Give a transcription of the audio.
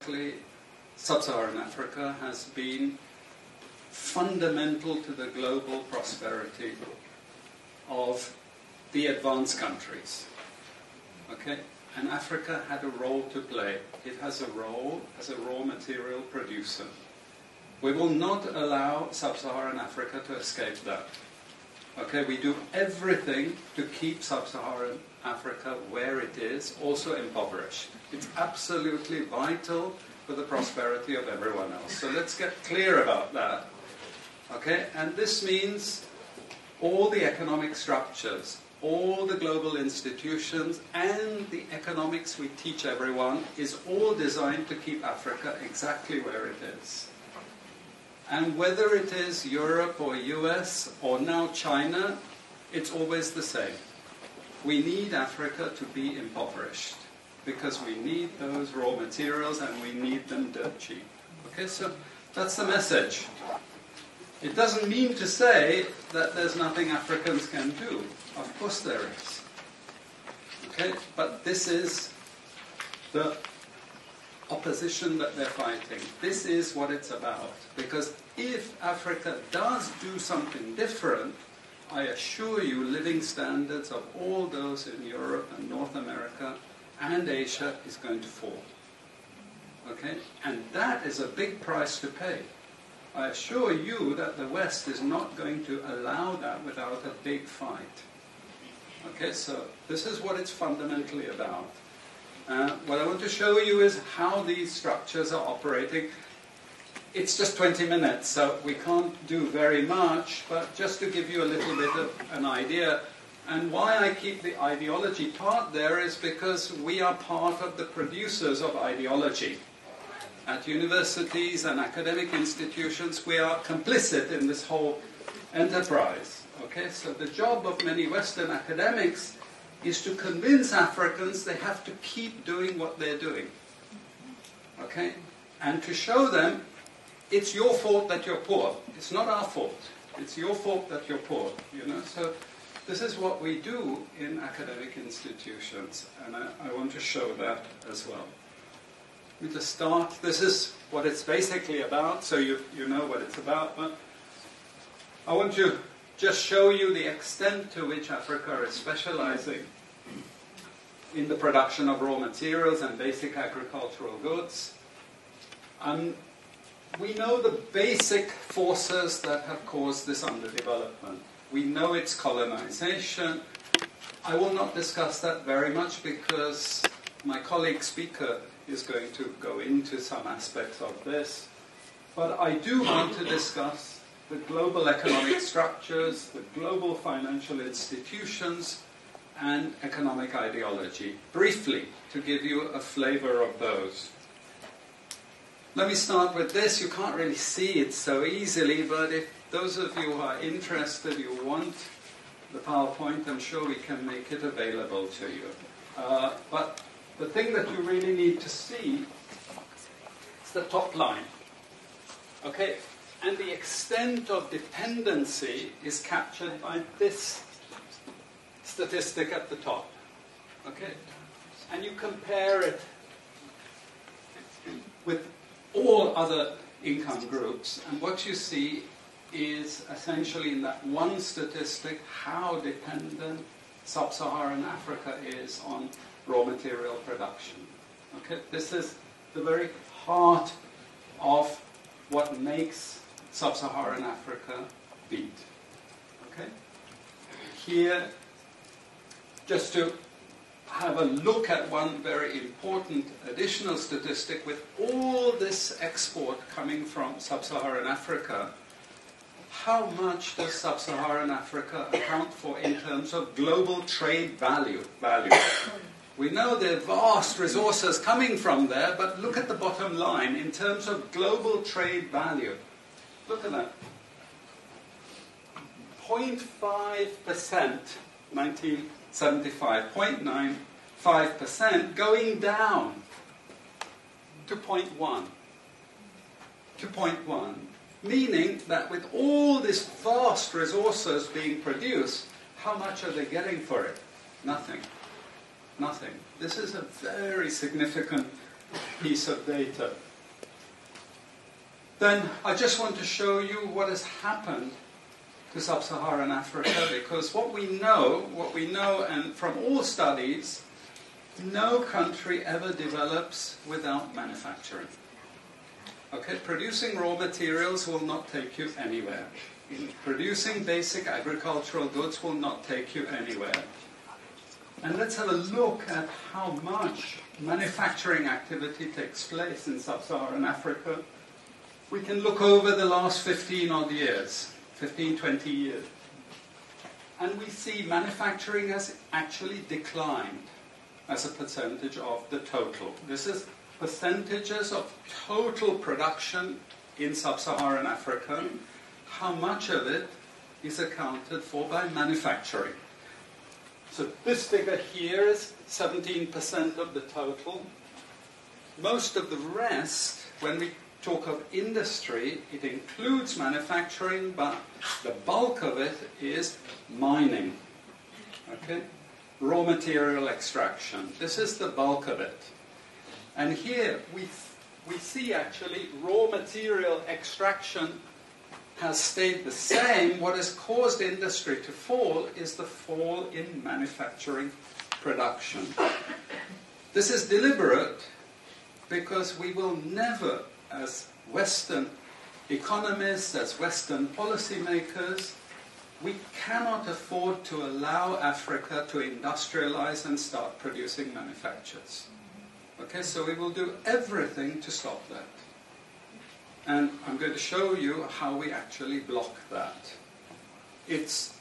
historically, sub-Saharan Africa has been fundamental to the global prosperity of the advanced countries. Okay? And Africa had a role to play. It has a role as a raw material producer. We will not allow sub-Saharan Africa to escape that. Okay, we do everything to keep sub-Saharan Africa where it is, also impoverished. It's absolutely vital for the prosperity of everyone else. So let's get clear about that. Okay, and this means all the economic structures, all the global institutions, and the economics we teach everyone is all designed to keep Africa exactly where it is. And whether it is Europe or US or now China, it's always the same. We need Africa to be impoverished because we need those raw materials and we need them dirt cheap. Okay, so that's the message. It doesn't mean to say that there's nothing Africans can do. Of course there is. Okay, but this is the opposition that they're fighting. This is what it's about. Because if Africa does do something different, I assure you living standards of all those in Europe and North America and Asia is going to fall. Okay? And that is a big price to pay. I assure you that the West is not going to allow that without a big fight. Okay, so this is what it's fundamentally about. What I want to show you is how these structures are operating. It's just 20 minutes, so we can't do very much, but just to give you a little bit of an idea. And why I keep the ideology part there is because we are part of the producers of ideology. At universities and academic institutions, we are complicit in this whole enterprise. Okay, so the job of many Western academics is to convince Africans they have to keep doing what they're doing. Okay? And to show them it's your fault that you're poor. It's not our fault. It's your fault that you're poor. You know? So this is what we do in academic institutions, and I want to show that as well. Let me just start. This is what it's basically about, so you know what it's about. But I want to just show you the extent to which Africa is specializing in the production of raw materials and basic agricultural goods. We know the basic forces that have caused this underdevelopment. We know it's colonization. I will not discuss that very much because my colleague speaker is going to go into some aspects of this. But I do want to discuss the global economic structures, the global financial institutions, and economic ideology, briefly, to give you a flavor of those. Let me start with this. You can't really see it so easily, but if those of you who are interested, you want the PowerPoint, I'm sure we can make it available to you. But the thing that you really need to see is the top line. Okay? And the extent of dependency is captured by this statistic at the top. Okay? And you compare it with all other income groups, and what you see is essentially in that one statistic how dependent sub-Saharan Africa is on raw material production. Okay? This is the very heart of what makes sub-Saharan Africa beat. Okay? Here, just to have a look at one very important additional statistic, with all this export coming from sub-Saharan Africa, how much does sub-Saharan Africa account for in terms of global trade value? We know there are vast resources coming from there, but look at the bottom line in terms of global trade value. Look at that. 0.5%, 1975, 0.95%, going down to 0.1. To 0.1. Meaning that with all these vast resources being produced, how much are they getting for it? Nothing. Nothing. This is a very significant piece of data. Then I just want to show you what has happened to sub-Saharan Africa, because what we know, and from all studies, no country ever develops without manufacturing. Okay, producing raw materials will not take you anywhere. Producing basic agricultural goods will not take you anywhere. And let's have a look at how much manufacturing activity takes place in sub-Saharan Africa. We can look over the last 15 odd years, 15, 20 years. And we see manufacturing has actually declined as a percentage of the total. This is percentages of total production in sub-Saharan Africa. How much of it is accounted for by manufacturing? So this figure here is 17% of the total. Most of the rest, when we talk of industry, it includes manufacturing, but the bulk of it is mining. Okay? Raw material extraction. This is the bulk of it. And here we see actually raw material extraction has stayed the same. What has caused industry to fall is the fall in manufacturing production. This is deliberate because we will never, as Western economists, as Western policymakers, we cannot afford to allow Africa to industrialize and start producing manufactures. Okay, so we will do everything to stop that. And I'm going to show you how we actually block that. It's